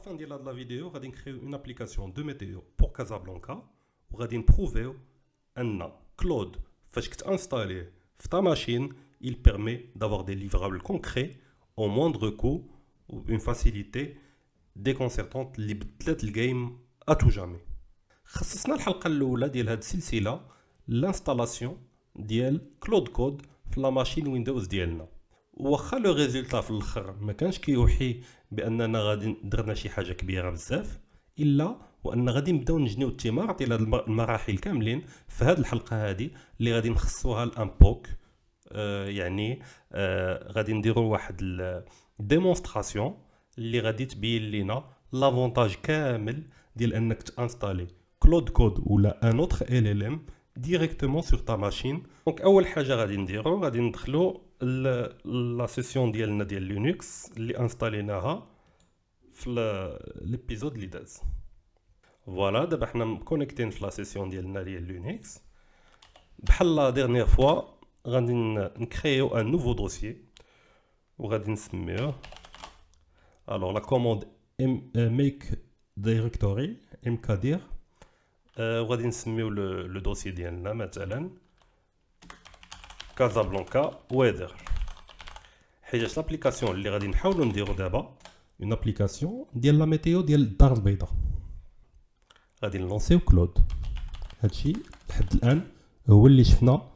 fin de la vidéo, on va créer une application de météo pour Casablanca. On va prouver que Claude, quand tu installé sur ta machine, il permet d'avoir des livrables concrets au moindre coût ou une facilité déconcertante qui بدلت le game à tout jamais. خصصنا الحلقة الأولى ديال هاد السلسلة l'installation ديال كلود كود في لا ماشين ويندوز ديالنا. واخا لو ريزولتا في الاخر ما كانش كيوحي باننا غادي درنا شي حاجه كبيره بزاف، الا وان غادي نبداو نجنيو الثمار ديال هاد المراحل كاملين في هاد الحلقه هادي اللي غادي نخصوها الامبوك. غادي نديرو واحد ديمونستراسيون اللي غادي تبين لينا لافونتاج كامل ديال انك تانستالي كلود كود ولا ان اوتر ال ال ام ديريكتومون سور تا ماشين. دونك اول حاجه غادي نديرو غادي ندخلو لا سيسيون ديالنا ديال لينكس اللي انستاليناها في ليبيزود اللي داز. فوالا دابا حنا مكونيكتين في لا سيسيون ديالنا ديال لينكس. بحال لا ديرنيير فوا غادي نكريو ان نوفو دوسيي وغادي نسميوه الوغ لا كوموند ميك دايركتوري مكدير. وغادي نسميو لو دوسيي ديالنا مثلا كازابلانكا ويدر، حيت لابليكاسيون اللي غادي نحاولوا نديرو دابا اون ابليكاسيون ديال لا ميتيو ديال الدار البيضاء. غادي نلونسيو كلود. هادشي لحد الان هو اللي شفنا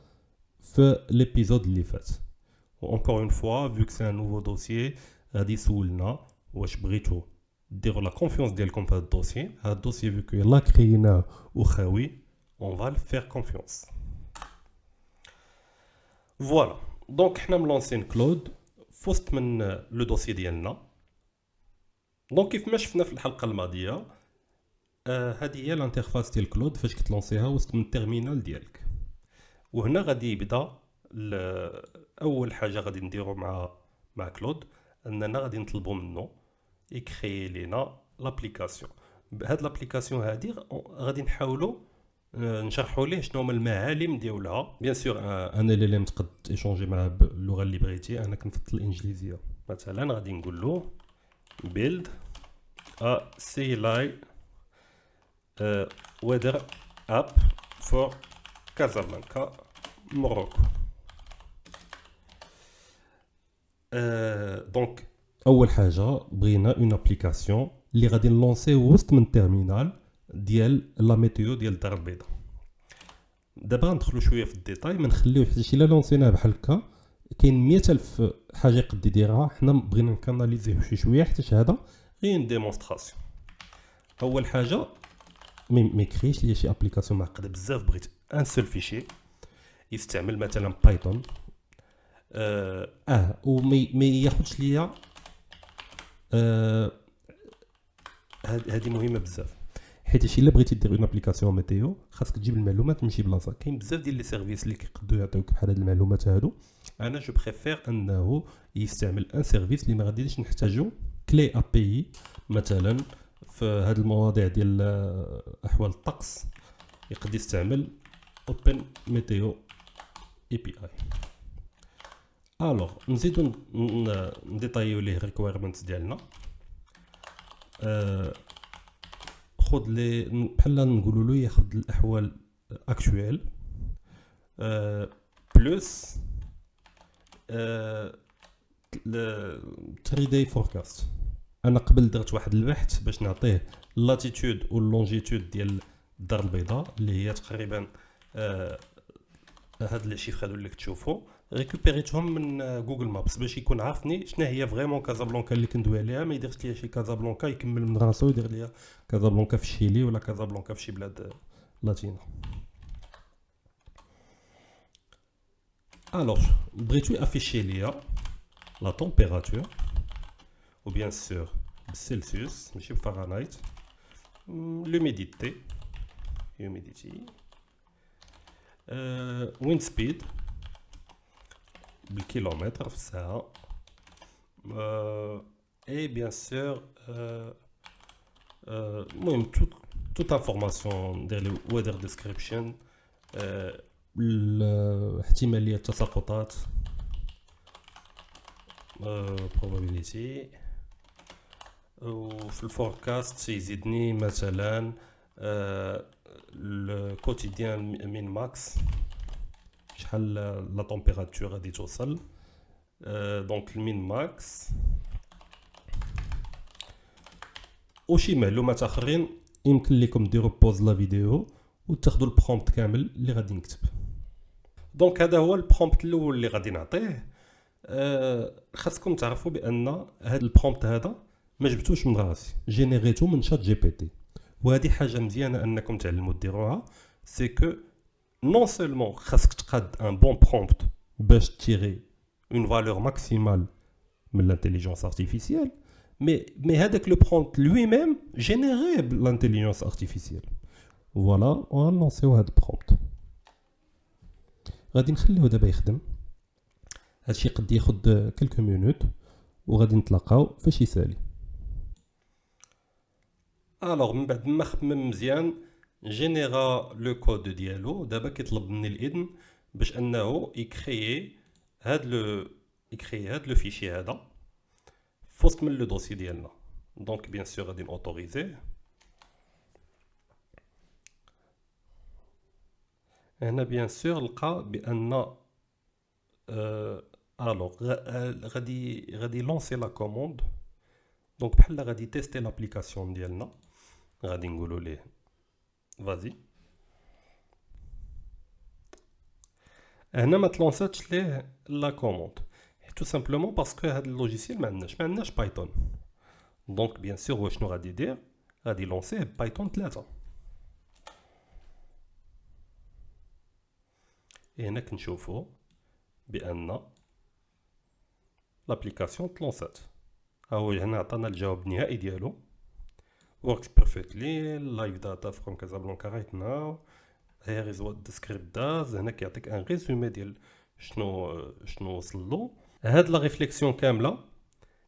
في ليبيزود اللي فات. و اونكور اون فوا فيو سي ان نوفو دوسيي غادي يسولنا واش بغيتو ديروا لا كونفيونس ديالكم في هاد الدوسيي. هاد الدوسيي فيو كو يلاه كريناه وخاوي اون فا فير كونفيونس. فوالا دونك حنا ملونسين كلود فوسط من لو دوسي ديالنا. دونك كيف ما شفنا في الحلقه الماضيه هذه هي الانترفاس ديال كلود فاش كتلونسيها وسط من التيرمينال ديالك. وهنا غادي يبدا اول حاجه غادي نديرو مع كلود اننا غادي نطلبوا منه يكري لينا لابليكاسيون. بهاد لابليكاسيون هذه غادي نحاولوا نشرحوا ليه شنو هما المعالم ديالها. بيان سور ان ال ال ام تقد ايشونجي معاه باللغه اللي بغيتي، انا كنفضل الانجليزيه. مثلا غادي نقول له build a CLI weather app for Casablanca Morocco. دونك اول حاجه بغينا اون ابليكاسيون اللي غادي نلونسي وسط من التيرمينال ديال لا ميتيو ديال الدار البيضاء. دابا ندخلوا شويه في الديتاي، ما نخليوه حيت الا لونسيناه بحال هكا كاين 100,000 حاجه يقد يديرها. حنا بغينا نكاناليزيه شي شويه حيت هذا غير ديمونستراسيون. اول حاجه ما يكريش ليا شي ابليكاسيون معقده بزاف. بغيت ان سول فيشي يستعمل مثلا بايثون وما ياخذش ليا هذه مهمه بزاف، حيت الا بغيتي دير اون ابليكاسيون ميتيو خاصك تجيب المعلومات من شي بلاصه. كاين بزاف ديال لي سيرفيس اللي كيقدروا يعطيوك بحال هاد المعلومات هادو. انا جو بريفير انه يستعمل ان سيرفيس اللي ما غاديش نحتاجو كلي ا بي مثلا في هاد المواضيع ديال احوال الطقس. يقدر يستعمل اوبن ميتيو اي بي اي. الوغ نزيدو نديطايو ليه ريكويرمنتس ديالنا. خذ لي بحال نقولوا له ياخذ الاحوال اكطويل بلس 3 داي فوركاست. انا قبل درت واحد البحث باش نعطيه لاتيتود واللونجيتود ديال الدار البيضاء اللي هي تقريبا هاد لي شيفر هادو اللي كتشوفوا ريكوبيريتهم من جوجل مابس باش يكون عارفني شنو هي فريمون كازابلانكا اللي كندوي عليها. ما يديرش ليا شي كازابلانكا يكمل من راسو يدير ليا كازابلانكا في الشيلي ولا كازابلانكا في شي بلاد لاتينا. الوغ بغيتو افيشي ليا لا تمبيراتور ou bien sûr بالسلسيوس ماشي بفahrenheit. l'humidité wind speed بالكيلومتر في الساعة. et bien sûr المهم toute information ديال weather description، احتمالية التساقطات probability وفي الفوركاست يزيدني مثلا الكوتيديان من ماكس، شحال لا طومبيراتور غادي توصل. دونك المين ماكس وشي معلومات اخرين يمكن لكم ديروا بوز لا فيديو وتاخذوا البرومبت كامل اللي غادي نكتب. دونك هذا هو البرومبت الاول اللي غادي نعطيه. خاصكم تعرفوا بان هذا البرومبت هذا ما جبتوش من راسي، جينيريتو من شات جي بي تي، وهذه حاجه مزيانه انكم تعلموا ديروها. سي كو نون سولمون خاصك تقاد ان بون برومبت باش تيري اون فالور ماكسيمال من l'intelligence artificielle, mais هذاك لو برومبت لوي ميم جينيري بالانتيليجنس ارتيفيسيال. فوالا ونلونسيو هاد البرومبت، غادي نخليوه دابا يخدم. هادشي قد ياخد كلكو مينوت وغادي نتلاقاو فاش يسالي. الوغ من بعد ما خمم مزيان جينيرا لو كود ديالو، دابا كيطلب مني الاذن باش انه يكريي هاد لو فيشي هذا في وسط من لو دوسي ديالنا. دونك بيان سور غادي نوتوريزيه. هنا بيان سور لقى بان الوغ غادي لونسي لا كوموند. دونك بحال غادي تيستي لابليكاسيون ديالنا، غادي نقولوا ليه فازي. هنا ما تلونساتش ليه لا كوموند تو سامبلومون باسكو هاد اللوجيسيال ما عندناش بايثون. دونك بيان سور هو شنو غادي يدير؟ غادي لونسيه بايثون 3. هنا كنشوفوا بان لابليكاسيون تلونسات. ها هو هنا عطانا الجواب النهائي ديالو. works perfectly, live data from Casablanca right now. Here is what the script does. هنا كيعطيك ان ريزومي ديال شنو وصل له. هاد لا ريفليكسيون كامله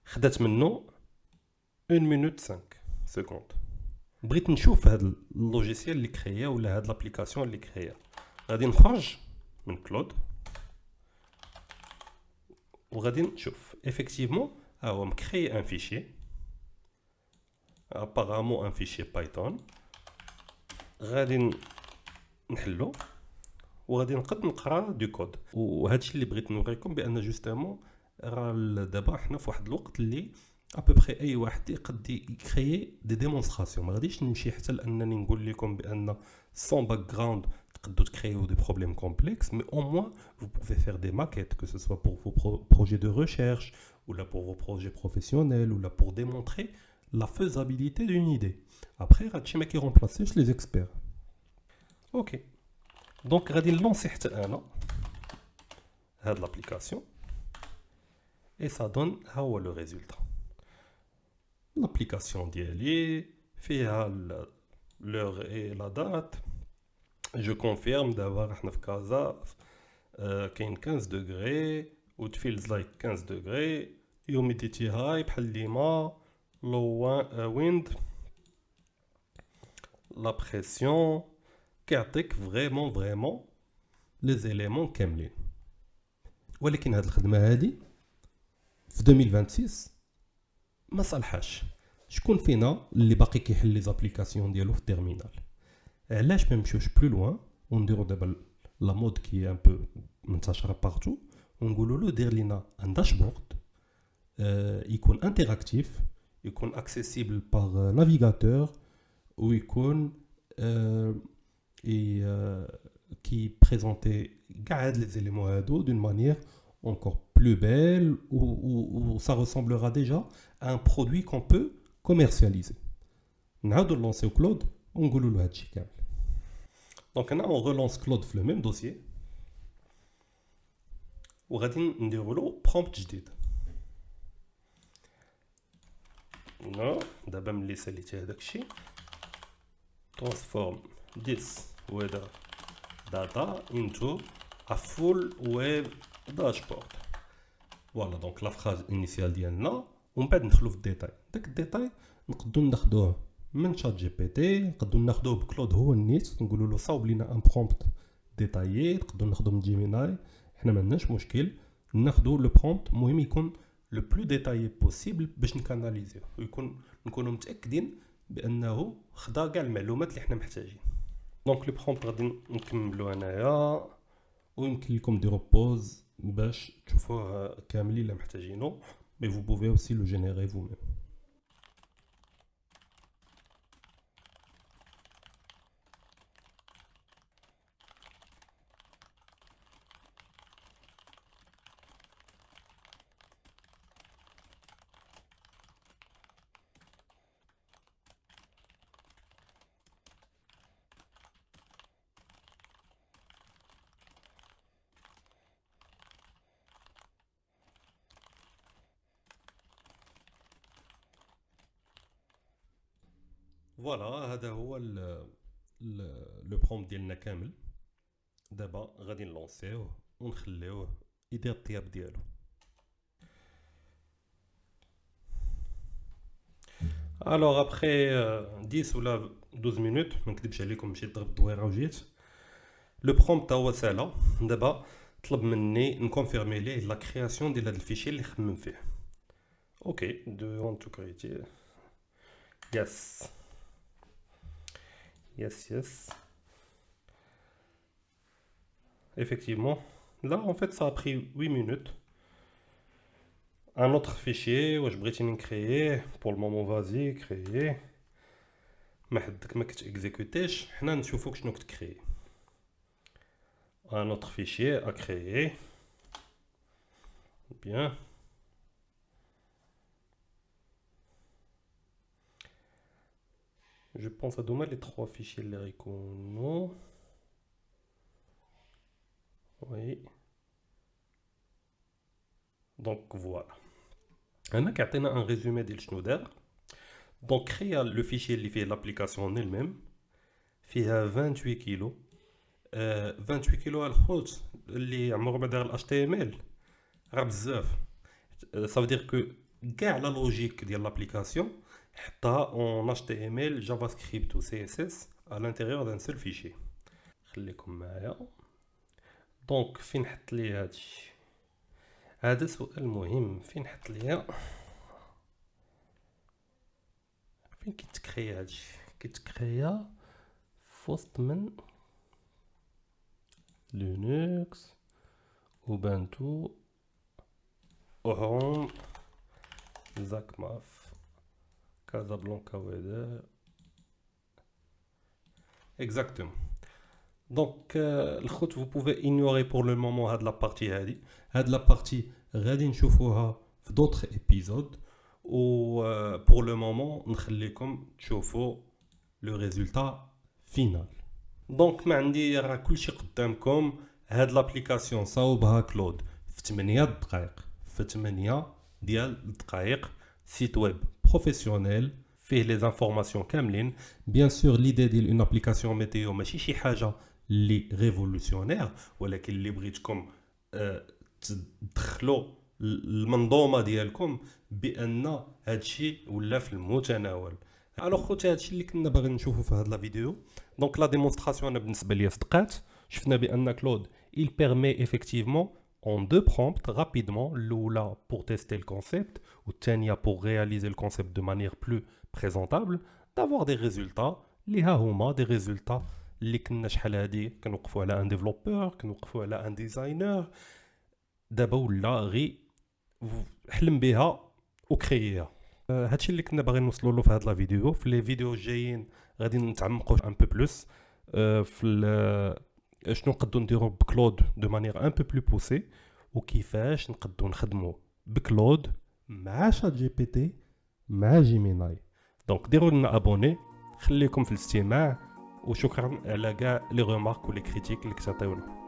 خدات منه 1 minute 5 secondes. بغيت نشوف هاد اللوجيسيال اللي كريا ولا هاد لابليكاسيون اللي كريا. غادي نخرج من كلود وغادي نشوف effectivement ها هو مكري ان فيشي apparemment un fichier Python. غادي نحلو وغادي نقد نقرا دو كود. وهادشي اللي بغيت نوريكم بان جوستامون راه دابا حنا في واحد الوقت اللي ابوبري اي واحد يقد يكريي دي ديمونستراسيون. ما غاديش نمشي حتى لانني نقول لكم بان سون باك جراوند تقدروا تكريو دي بروبليم كومبلكس، مي او موان vous pouvez faire des maquettes, que ce soit pour vos projets de recherche ou là pour vos projets professionnels ou là pour démontrer la faisabilité d'une idée. Après, هادشي ما كيرomplaceش les experts. OK. Donc غادي نلونسي حتى انا هاد لابليكاسيون et ça donne ها هو لو ريزولتا. لابليكاسيون ديالي فيها l'heure et la date. Je confirme دابا حنا في كازا كاين 15 دوغري و it feels like 15 دوغري. humidity high بحال ديما. low wind. la pression. كيعطيك فريمون لي زيليمون كاملين. ولكن هاد الخدمه هادي في 2026 ما صالحاش. شكون فينا اللي باقي كيحل لي زابليكاسيون ديالو في التيرمينال؟ علاش ما نمشيوش بلو لوان ونديرو دابا لا مود كي ان بو منتشره بارتو ونقولوا له دير لينا ان داشبورد يكون انتراكتيف، يكون اكسيسيبل باغ نافيغاتور ويكون qui présentait les éléments هادو d'une manière encore plus belle où ça ressemblera déjà à un produit qu'on peut commercialiser. نعاودو نلونسيو كلود ونقولوا له هادشي كامل. دونك هنا on relance كلود في le même dossier وغادي نديرو له prompt جديد. هنا دابا ملي ساليتي هداك الشيء transform this weather data into a full web dashboard. فوالا دونك لا فراز انيسيال ديالنا ومن بعد ندخلو في الديتاي. داك الديتاي نقدروا ناخذوه من شات جي بي تي، نقدروا ناخذوه بكلود هو النيت نقولوا له صاوب لينا ان برومبت ديتايي، نقدروا ناخذوه من جيميناي، حنا ما عندناش مشكل ناخذوا لو برومبت. المهم يكون لو بلو ديتايي بوسيبل باش نكاناليزيو نكونوا متاكدين بانه خدا كاع المعلومات اللي حنا محتاجين. دونك لو برومبت غادي نكملو هنايا، ويمكن لكم ديروا بوز باش تشوفوه كامل الا محتاجينه، مي vous pouvez aussi le générer vous-même. فوالا هذا هو لو برومبت ديالنا كامل. دابا غادي نلونسيوه ونخليوه يدير الطياب ديالو. الوغ ابخي 10 ولا 12 مينوت ما نكذبش عليكم، مشيت ضربت الدويره وجيت. لو برومبت هو سالا. دابا طلب مني نكونفيرمي ليه لا كرياسيون ديال هذا الفيشي اللي خمم فيه. اوكي دو وان تو كريتي يس yes effectivement. Là en fait ça a pris 8 minutes. Un autre fichier واش بغيتي créer pour le moment vas-y créer. ما حدك ما كتexécutيش، حنا نشوفوك شنو كتكري. Un autre fichier à créer. Bien. Je pense à donner les 3 fichiers les récons. Oui. Donc voilà. On a كيعطينا un résumé ديال شنو دار. Donc créer le fichier اللي فيه l'application en elle-même فيها 28 كيلو. 28 كيلو الخوت اللي عمره ما دار ال HTML راه بزاف. Ça veut dire que كاع لا لوجيك ديال l'application حطها en HTML, JavaScript ou CSS à l'intérieur d'un seul fichier. خليكم معايا. دونك فين نحط ليه هادشي؟ هذا سؤال مهم. فين نحط ليه؟ فين كيتكريا هادشي؟ كيتكريا فوسط من لينكس وبانتو وهوم زاكماف كازابلانكا ويدر. Exactement. Donc الخوت vous pouvez ignorer pour le moment هاد لا بارتي هادي. هاد لا بارتي غادي نشوفوها في d'autres épisodes، و pour le moment نخليكم تشوفوا le résultat final. دونك ما عندي راه كلشي قدامكم. هاد لابليكاسيون صاوبها كلود في 8 دقائق، في 8 ديال الدقائق. سيت ويب بروفيسيونيل فيه لي زانفورماسيون كاملين. بيان سور ليدي ديال اون ابليكاسيون ميتيو ماشي شي حاجه اللي ريفولوسيونير، ولكن اللي بغيتكم تدخلوا المنظومه ديالكم بان هادشي ولا في المتناول. الوغ خوتي هادشي اللي كنا باغيين نشوفو في هاد لا فيديو. دونك لا ديمونستراسيون انا بالنسبه ليا صدقات. شفنا بان كلود il permet effectivement en 2 prompts rapidement, l'oula pour tester le concept ou tania pour réaliser le concept de manière plus présentable, d'avoir des résultats اللي ها هما des résultats اللي كنا شحال هادي كنوقفوا على ان ديفلوبور، كنوقفوا على ان ديزاينر. دابا ولا غي حلم بها وكرييها. هادشي اللي كنا باغيين نوصلوا له في هاد لا فيديو. في لي فيديو الجايين غادي نتعمقوا ان بو بلوس في شنو نقدروا نديروا بكلود دو مانيير ان بو بلو بوسي، وكيفاش نقدروا نخدموا بكلود مع شات جي بي تي مع جيميناي. دونك ديروا لنا ابوني. خليكم في الاستماع وشكرا على كاع لي ريمارك ولي كريتيك اللي كتعطيونا.